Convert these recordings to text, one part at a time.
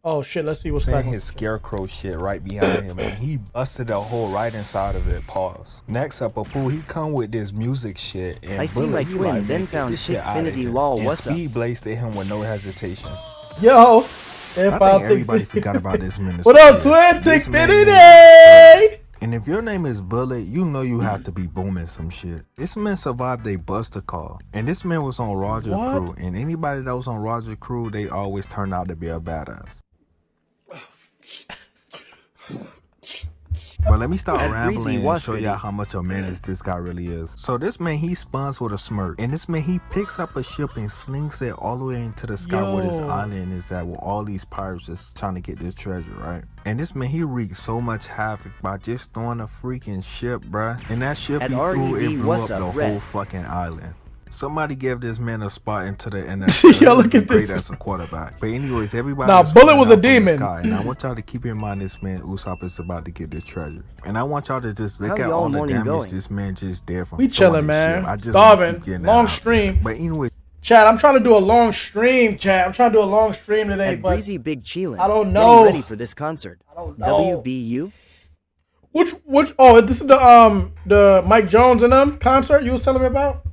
Oh shit, let's see what's Sent stacking. his scarecrow shit right behind him and he busted a hole right inside of it. Pause. Next up, Apu, he come with this music shit and I see my Bullet, he twin, like, then man, get found this shit out of Tickfinity here. lol, And what's up? Speed blasted him with no hesitation. Yo, if I think everybody forgot about this man. What up, twin? This man Tickfinity! And if your name is Bullet, you know you have to be booming some shit. This man survived a buster call. And this man was on Roger Crew. And anybody that was on Roger Crew, they always turned out to be a badass. But let me start rambling and show y'all how much of a menace this guy really is. So this man, he spawns with a smirk. And this man, he picks up a ship and slings it all the way into the sky where this island is at, where all these pirates just trying to get this treasure, right? And this man, he wreaked so much havoc by just throwing a freaking ship, bruh. And that ship he threw, it blew up the whole fucking island. Somebody give this man a spot into the NFL. Yo, look at this. As a quarterback. But anyways, everybody. Nah, Bullet was a demon. And I want y'all to keep in mind this man Usopp is about to get this treasure. And I want y'all to just look at all the morning damage going? this man just did from. We chilling, man. I just Starving. Long stream. But anyway, Chad, I'm trying to do a long stream, Chad. I'm trying to do a long stream today, At but Breezy Big Chillin', I don't know. Ready for this concert. I don't know. WBU? Which? Oh, this is the Mike Jones and them concert you was telling me about.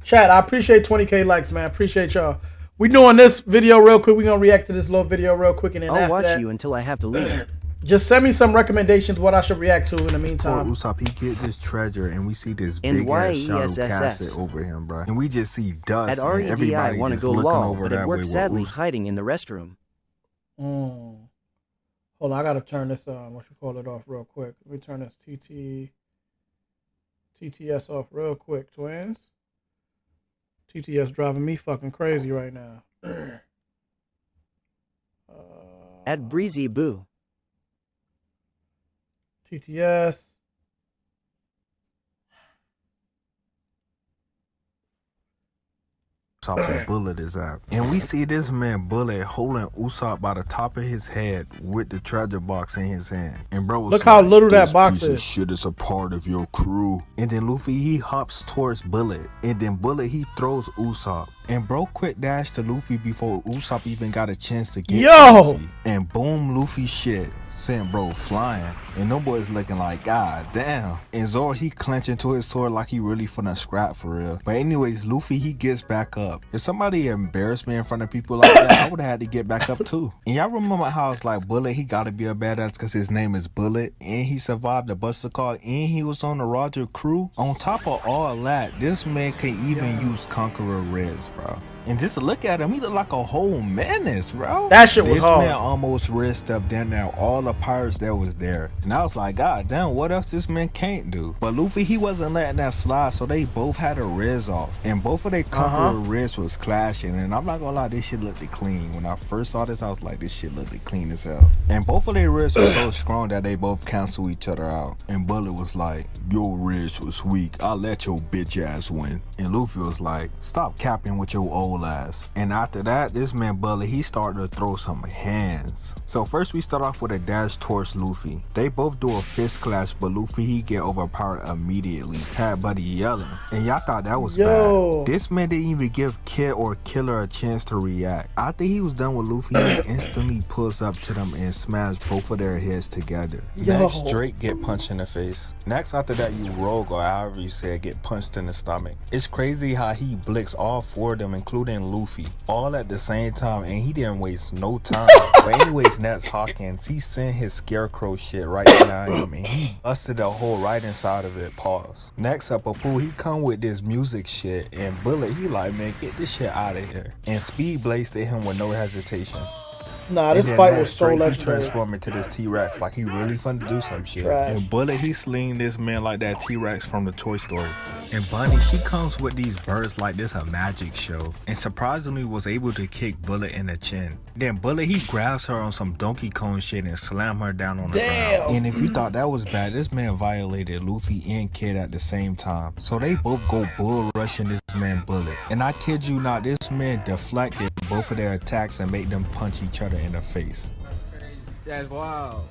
Chad, I appreciate 20K likes, man. Appreciate y'all. We doing this video real quick. We gonna react to this little video real quick, and then I'll after watch that, you until I have to leave. just send me some recommendations what I should react to in the meantime. Usopp, he get this treasure, and we see this And big ass shadow YESSS. castle over him, bro. And we just see dust. At and RED, I everybody want to just go looking long, over but that it way works with sadly Usopp. hiding in the restroom. Hold on, I gotta turn this what you call it off real quick. Let me turn this TTS off real quick, twins. TTS driving me fucking crazy right now. At Breezy Boo. TTS. Usopp Bullet is at. And we see this man Bullet holding Usopp by the top of his head with the treasure box in his hand. And bro was Look how little that box is. is. Shit is a part of your crew. And then Luffy, he hops towards Bullet. And then Bullet, he throws Usopp. And bro quick dash to Luffy before Usopp even got a chance to get to Luffy. And boom, Luffy shit sent bro flying. And no boy's looking like, God damn. And Zoro, he clenching to his sword like he really finna scrap for real. But anyways, Luffy, he gets back up. If somebody embarrassed me in front of people like that, I would have had to get back up too. And y'all remember how it's like Bullet, he gotta be a badass because his name is Bullet. And he survived the Buster Call. And he was on the Roger Crew. On top of all that, this man can even use Conqueror Reds, bro. And just look at him, he look like a whole menace, bro. That shit was hard. This man almost risked up down there all the pirates that was there. And I was like, God damn, what else this man can't do? But Luffy, he wasn't letting that slide, so they both had a res off. And both of their Conqueror res was clashing. And I'm not gonna lie, this shit looked clean. When I first saw this, I was like, this shit looked clean as hell. And both of their res were so strong that they both cancel each other out. And Bullet was like, your res was weak, I'll let your bitch ass win. And Luffy was like, stop capping with your old ass. And after that, this man Bullet, he started to throw some hands. So first we start off with a dash towards Luffy. They both do a fist clash, but Luffy, he get overpowered immediately. Had Buddy yelling. And y'all thought that was bad. This man didn't even give Kid or Killer a chance to react. After he was done with Luffy, he instantly pulls up to them and smashed both of their heads together. Next, Drake get punched in the face. Next after that, you Rogue, or however you say it, get punched in the stomach. It's crazy how he blicks all four of them, including Luffy, all at the same time, and he didn't waste no time. But anyways, Nats Hawkins, he sent his scarecrow shit right behind him, and he busted a hole right inside of it. Pause. Next up, Apu, he come with this music shit, and Bullet, he like, man, get this shit out of here. And Speed blasted him with no hesitation. Nah, this fight was so legendary. He transformed into this T-Rex like he really finna do some shit. And Bullet, he sling this man like that T-Rex from the Toy Story. And Bunny, she comes with these birds like this a magic show, and surprisingly was able to kick Bullet in the chin. Then Bullet, he grabs her on some Donkey Kong shit and slam her down on the ground. And if you thought that was bad, this man violated Luffy and Kid at the same time. So they both go bull rushing this man Bullet. And I kid you not, this man deflected both of their attacks and made them punch each other in the face. That's wild.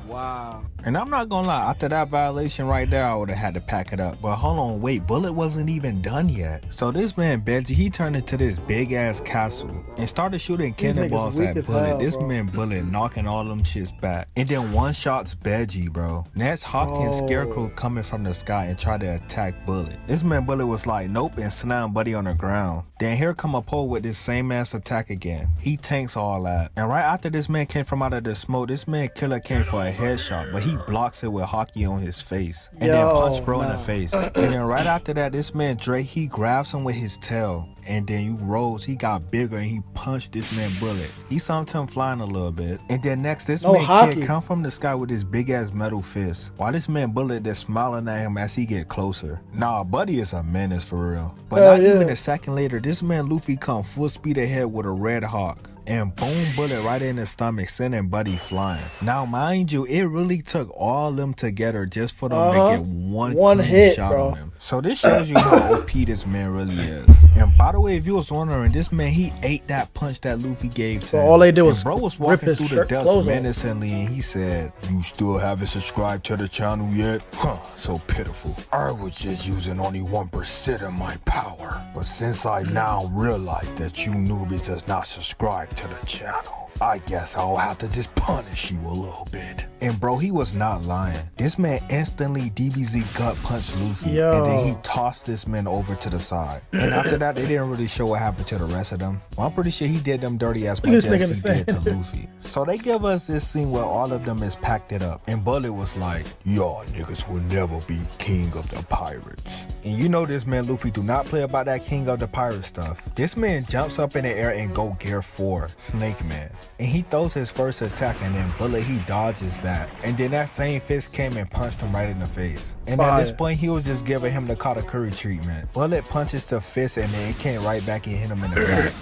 Wow. And I'm not gonna lie, after that violation right there, I would have had to pack it up. But hold on, wait, Bullet wasn't even done yet. So this man Benji, he turned into this big ass castle and started shooting cannonballs at Bullet. This man Bullet knocking all them shits back. And then one shots Benji, bro. Next, Hawk and Scarecrow coming from the sky and try to attack Bullet. This man Bullet was like, nope, and slammed Buddy on the ground. Then here come a pole with this same ass attack again. He tanks all that. And right after this man came from out of the smoke, this man Killer came for a headshot, but he blocks it with Hockey on his face. And then punch bro in the face. And then right after that, this man Drake, he grabs him with his tail. And then you Rose, he got bigger and he punched this man Bullet. He saw him flying a little bit. And then next, this man Kid come from the sky with his big ass metal fist. While this man Bullet that's smiling at him as he get closer. Nah, Buddy is a menace for real. But not even a second later, this man Luffy come full speed ahead with a red hawk. And boom, Bullet right in his stomach, sending Buddy flying. Now, mind you, it really took all them together just for them to get one hit shot on him. So this shows you how OP this man really is. And by the way, if you was wondering, this man, he ate that punch that Luffy gave to him. All they did was bro was walking through the dust menacingly, and he said, "You still haven't subscribed to the channel yet? Huh, so pitiful. I was just using only 1% of my power. But since I now realize that you newbies does not subscribe to the channel, I guess I'll have to just punish you a little bit." And bro, he was not lying. This man instantly DBZ gut punched Luffy, and then he tossed this man over to the side. And after that, they didn't really show what happened to the rest of them. Well, I'm pretty sure he did them dirty as much as he did to Luffy. So they give us this scene where all of them is packed it up. And Bullet was like, "Y'all niggas will never be king of the pirates." And you know this man Luffy do not play about that king of the pirate stuff. This man jumps up in the air and go gear 4, Snake Man. And he throws his first attack, and then Bullet, he dodges that. And then that same fist came and punched him right in the face. And at this point, he was just giving him the Katakuri treatment. Bullet punches the fist, and then it came right back and hit him in the back.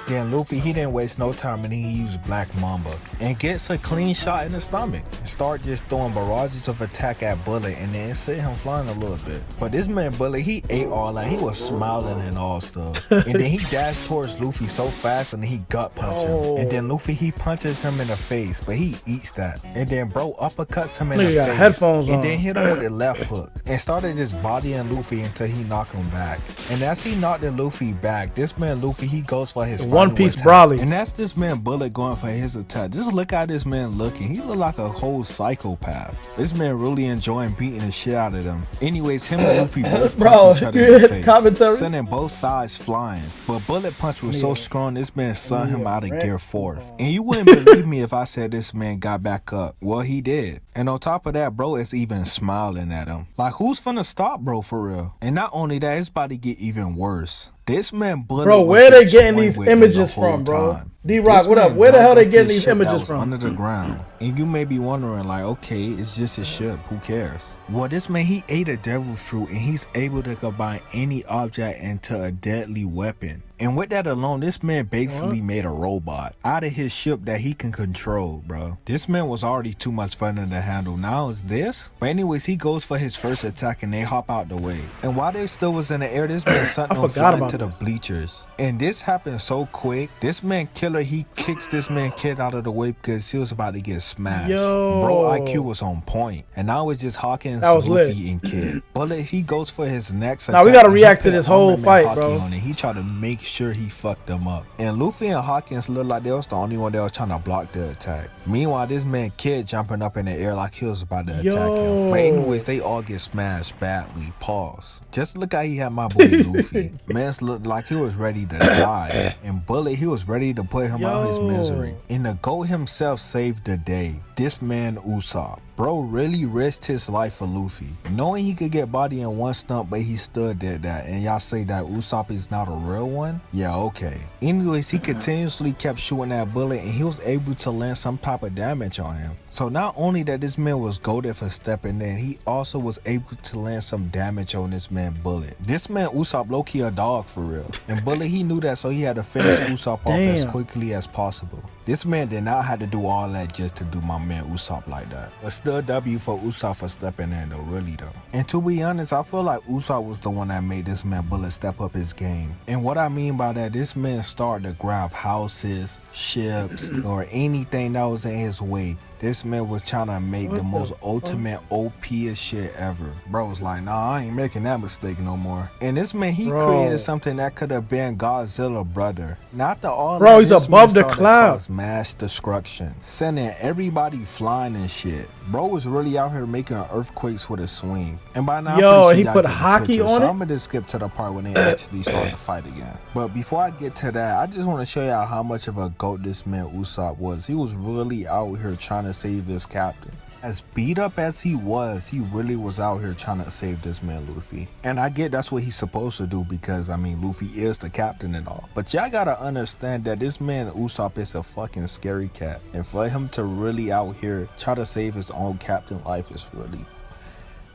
Then Luffy, he didn't waste no time, and he used Black Mamba and gets a clean shot in the stomach and start just throwing barrages of attack at Bullet, and then sent him flying a little bit. But this man Bullet, he ate all that. He was smiling and all stuff. And then he dashed towards Luffy so fast, and then he gut punched him. And then Luffy, he punches him in the face, but he eats that. And then bro uppercuts him in the face, and then hit him with a left hook and started just bodying Luffy until he knocked him back. And as he knocked the Luffy back, this man Luffy, he goes for his One Piece Brawly. And that's this man Bullet going for his attack. Just look how this man looking. He look like a whole psychopath. This man really enjoying beating the shit out of them. Anyways, him and Luffy both punch each other in the face, sending both sides flying. But Bullet punch was so strong, this man sent him out of gear 4. And you wouldn't believe me if I said this man got back up. Well, he did. And on top of that, bro is even smiling at him. Like, who's finna stop, bro, for real? And not only that, it's about to get even worse. This man Bullet, bro, where they getting these images from, bro? D-Rock, what up? Where the hell they getting these images from? Under the ground. And you may be wondering, like, okay, it's just a ship. Who cares? Well, this man, he ate a devil fruit, and he's able to combine any object into a deadly weapon. And with that alone, this man basically made a robot out of his ship that he can control, bro. This man was already too much fun to handle. Now it's this. But anyways, he goes for his first attack, and they hop out the way. And while they still was in the air, this man sent them flying to the bleachers. And this happened so quick. This man Killer, he kicks this man Kid out of the way because he was about to get smashed. Bro, IQ was on point. And now it's just Hawkins, Luffy, and Kid. Bullet, he goes for his next attack. Now we gotta react to this whole fight, bro. He tried to make sure he fucked them up. And Luffy and Hawkins looked like they was the only one that was trying to block the attack. Meanwhile, this man Kid jumping up in the air like he was about to attack him. But anyways, they all get smashed badly. Pause. Just look how he had my boy Luffy. Man looked like he was ready to die. And Bullet, he was ready to put him out his misery. And the GOAT himself saved the day. This man Usopp. Bro really risked his life for Luffy, knowing he could get body in one stump, but he still did that. And y'all say that Usopp is not a real one? Yeah, okay. Anyways, he continuously kept shooting that Bullet, and he was able to land some type of damage on him. So not only that this man was goated for stepping in, he also was able to land some damage on this man Bullet. This man Usopp low-key a dog for real. And Bullet, he knew that, so he had to finish Usopp off as quickly as possible. This man did not have to do all that just to do my man Usopp like that. But still W for Usopp for stepping in though, really though. And to be honest, I feel like Usopp was the one that made this man Bullet step up his game. And what I mean by that, this man started to grab houses, ships, or anything that was in his way. This man was trying to make the most ultimate OP-est shit ever. Bro was like, nah, I ain't making that mistake no more. And this man, he created something that could have been Godzilla, brother. Not the all Bro, that, he's this above man the started to clouds. cause mass destruction, sending everybody flying and shit. Bro was really out here making earthquakes with a swing. And by now, Yo, I'm pretty he sure put y'all get the hockey picture, on so it? I'm gonna just skip to the part when they actually start to fight again. But before I get to that, I just want to show y'all how much of a goat this man Usopp was. He was really out here trying to save his captain. As beat up as he really was out here trying to save this man Luffy. And I get that's what he's supposed to do because, I mean, Luffy is the captain and all. But y'all gotta understand that this man Usopp is a fucking scary cat. And for him to really out here try to save his own captain life is really...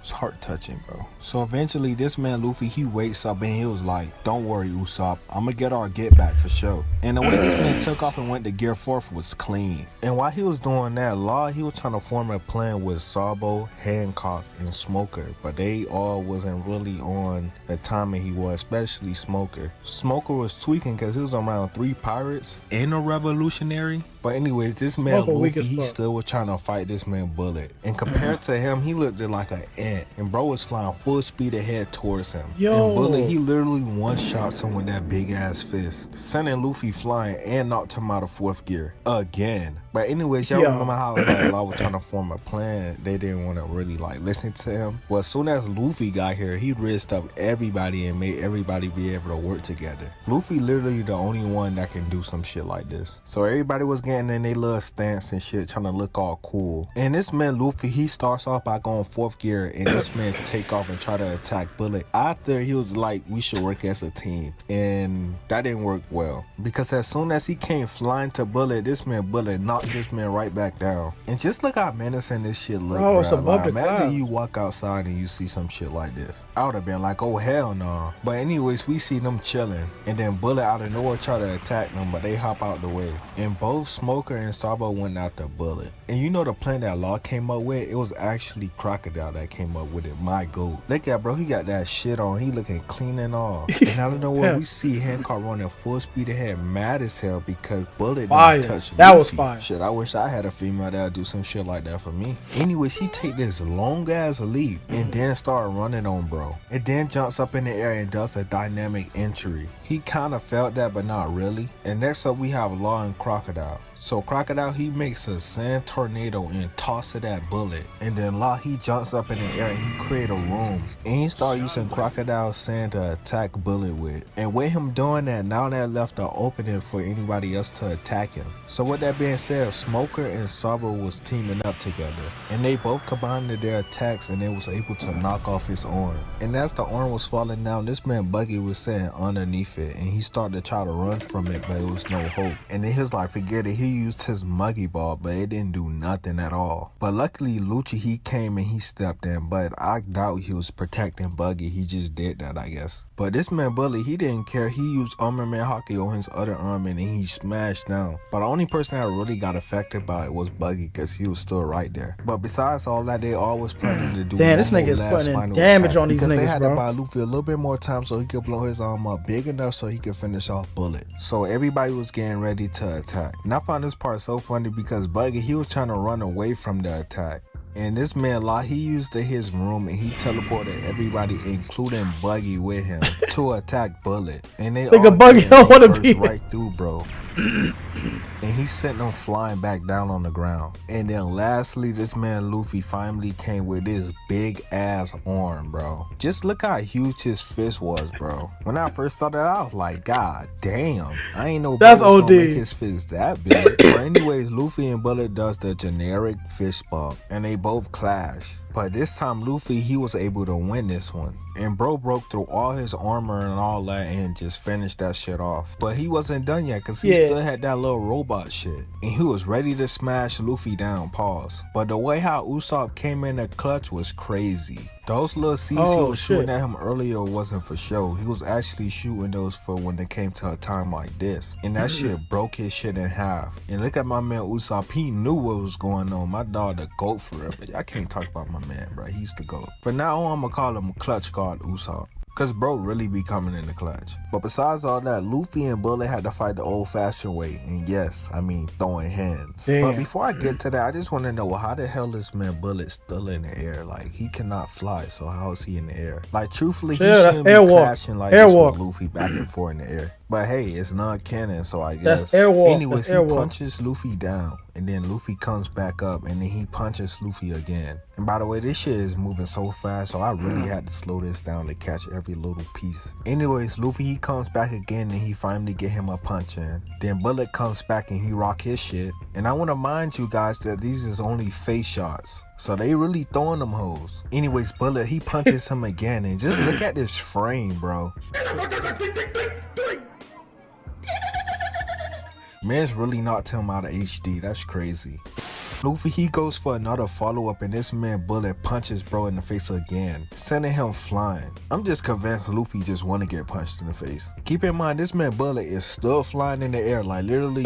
it's heart touching, bro. So eventually this man Luffy, he wakes up and he was like, don't worry Usopp, I'ma get our get back for sure. And the way this man took off and went to Gear 4th was clean. And while he was doing that, Law, he was trying to form a plan with Sabo, Hancock, and Smoker. But they all wasn't really on the timing he was, especially Smoker. Smoker was tweaking because he was around 3 pirates and a revolutionary. But anyways, this man Luffy, he still was trying to fight this man Bullet. And compared to him, he looked like an ant. And bro was flying full speed ahead towards him. Yo. And Bullet, he literally one-shots him with that big-ass fist, sending Luffy flying and knocked him out of 4th gear. Again. But anyways, y'all remember how Law was trying to form a plan. They didn't want to really like listen to him. Well, as soon as Luffy got here, he risked up everybody and made everybody be able to work together. Luffy literally the only one that can do some shit like this. So everybody was getting in their little stance and shit, trying to look all cool. And this man Luffy, he starts off by going 4th gear, and this man take off and try to attack Bullet. After he was like, we should work as a team. And that didn't work well. Because as soon as he came flying to Bullet, this man Bullet knocked this man right back down. And just look how menacing this shit look, bro. It's above the imagine clouds. you walk outside and you see some shit like this. I would have been like, oh hell no. But anyways, we see them chilling. And then Bullet out of nowhere try to attack them, but they hop out the way. And both Smoker and Sabo went after Bullet. And you know the plan that Law came up with? It was actually Crocodile that came up with it. My goat. Look at bro, he got that shit on. He looking clean and all. And out of nowhere, we see Hancock running full speed ahead, mad as hell because Bullet didn't touch That Luffy. was fire. Shit, I wish I had a female that would do some shit like that for me. Anyway, she take this long ass leap and then start running on bro. And then jumps up in the air and does a dynamic entry. He kind of felt that, but not really. And next up we have Law and Crocodile. So Crocodile, he makes a sand tornado and tosses that Bullet. And then Law, he jumps up in the air and he create a room. And he start using Crocodile sand to attack Bullet with. And with him doing that, now that left an opening for anybody else to attack him. So with that being said, Smoker and Sabo was teaming up together. And they both combined their attacks and they was able to knock off his arm. And as the arm was falling down, this man Buggy was sitting underneath it. And he started to try to run from it, but it was no hope. And then he was like, forget it. He used his Muggy Ball, but it didn't do nothing at all. But luckily Lucci, he came and he stepped in, but I doubt he was protecting Buggy. He just did that, I guess. But this man Bully, he didn't care. He used Armor Man Hockey on his other arm and he smashed down. But the only person that really got affected by it was Buggy because he was still right there. But besides all that, they always planning to do Damn, this nigga is putting in damage on these niggas, because they had bro. to buy Luffy a little bit more time so he could blow his arm up big enough so he could finish off Bullet. So everybody was getting ready to attack. And I found this part so funny because Buggy, he was trying to run away from the attack. And this man Law, he used his room and he teleported everybody, including Buggy, with him to attack Bullet. And they all Buggy don't want to be right through, bro. And he sent them flying back down on the ground. And then lastly, this man Luffy finally came with his big ass arm, bro. Just look how huge his fist was, bro. When I first saw that, I was like, God damn. I ain't know that's Bullet was OD. gonna make his fist that big. But anyways, Luffy and Bullet does the generic fist bump and they both clash. But this time Luffy, he was able to win this one. And bro broke through all his armor and all that and just finished that shit off. But he wasn't done yet because he still had that little robot shit. And he was ready to smash Luffy down, pause. But the way how Usopp came in the clutch was crazy. Those little C's he Oh, was shit. shooting at him earlier wasn't for show. He was actually shooting those for when they came to a time like this. And that shit broke his shit in half. And look at my man Usopp. He knew what was going on. My dog the GOAT forever. I can't talk about my man, bro. He's the GOAT. From now on, I'm gonna call him Clutch Guard Usopp. Cause bro really be coming in the clutch. But besides all that, Luffy and Bullet had to fight the old-fashioned way. And yes, I mean throwing hands. Damn. But before I get to that, I just want to know how the hell is man Bullet still in the air? Like he cannot fly, so how is he in the air? Like truthfully, he Yeah, that's shouldn't be airwalk. crashing like this Airwalk. with Luffy back and forth in the air. But hey, it's non-canon, so I That's guess. airwalk. Anyways, That's he airwalk. punches Luffy down, and then Luffy comes back up, and then he punches Luffy again. And by the way, this shit is moving so fast, so I really had to slow this down to catch every little piece. Anyways, Luffy, he comes back again, and he finally get him a punch in. Then Bullet comes back, and he rock his shit. And I want to mind you guys that these is only face shots. So they really throwing them hoes. Anyways, Bullet, he punches him again, and just look at this frame, bro. Man's really knocked him out of HD. That's crazy. Luffy, he goes for another follow-up, and this man Bullet punches bro in the face again, sending him flying. I'm just convinced Luffy just want to get punched in the face. Keep in mind, this man Bullet is still flying in the air, like literally.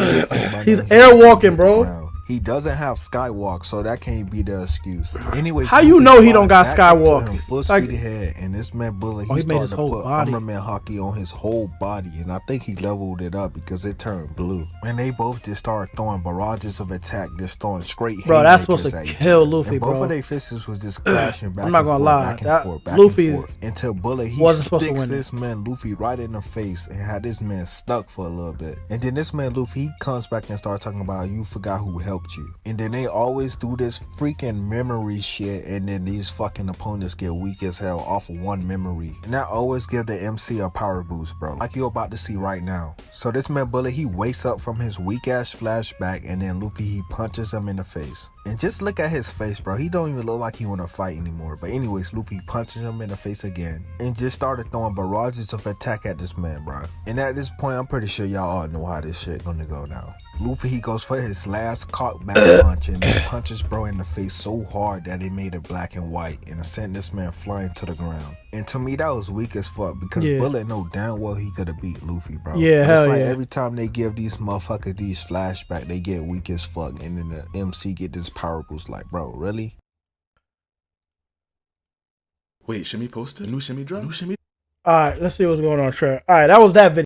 He's airwalking, bro. He doesn't have skywalk, so that can't be the excuse. Anyways, How you Luffy know he flies don't got back up to skywalk? him full Like- speed ahead, and this man Bullet, Oh, he he made his started to whole put body. Armorman hockey on his whole body, and I think he leveled it up because it turned blue. And they both just started throwing barrages of attack, just throwing straight. Bro, that's supposed haymakers to at each kill other. Luffy, and both bro. of their fists was just clashing back I'm not and gonna forth, lie. back and That forth, back Luffy and forth, until Bullet he wasn't supposed to sticks win it. this man Luffy right in the face and had this man stuck for a little bit. And then this man Luffy, he comes back and starts talking about you forgot who helped you. And then they always do this freaking memory shit, and then these fucking opponents get weak as hell off of one memory. And that always give the MC a power boost, bro, like you're about to see right now. So this man Bullet, he wakes up from his weak ass flashback, and then Luffy, he punches him in the face. And just look at his face, bro. He don't even look like he want to fight anymore. But anyways, Luffy punches him in the face again and just started throwing barrages of attack at this man, bro. And at this point, I'm pretty sure y'all all know how this shit gonna go now. Luffy, he goes for his last cock back punch, and he punches bro in the face so hard that it made it black and white and sent this man flying to the ground. And to me, that was weak as fuck because Yeah. Bullet know damn well he could have beat Luffy, bro. Yeah, But it's hell like yeah. every time they give these motherfuckers these flashbacks, they get weak as fuck, and then the MC get this power boost. Like, bro, really? Wait, Shimmy posted? New Shimmy drop? New Shimmy? All right, let's see what's going on, Trey. All right, that was that video.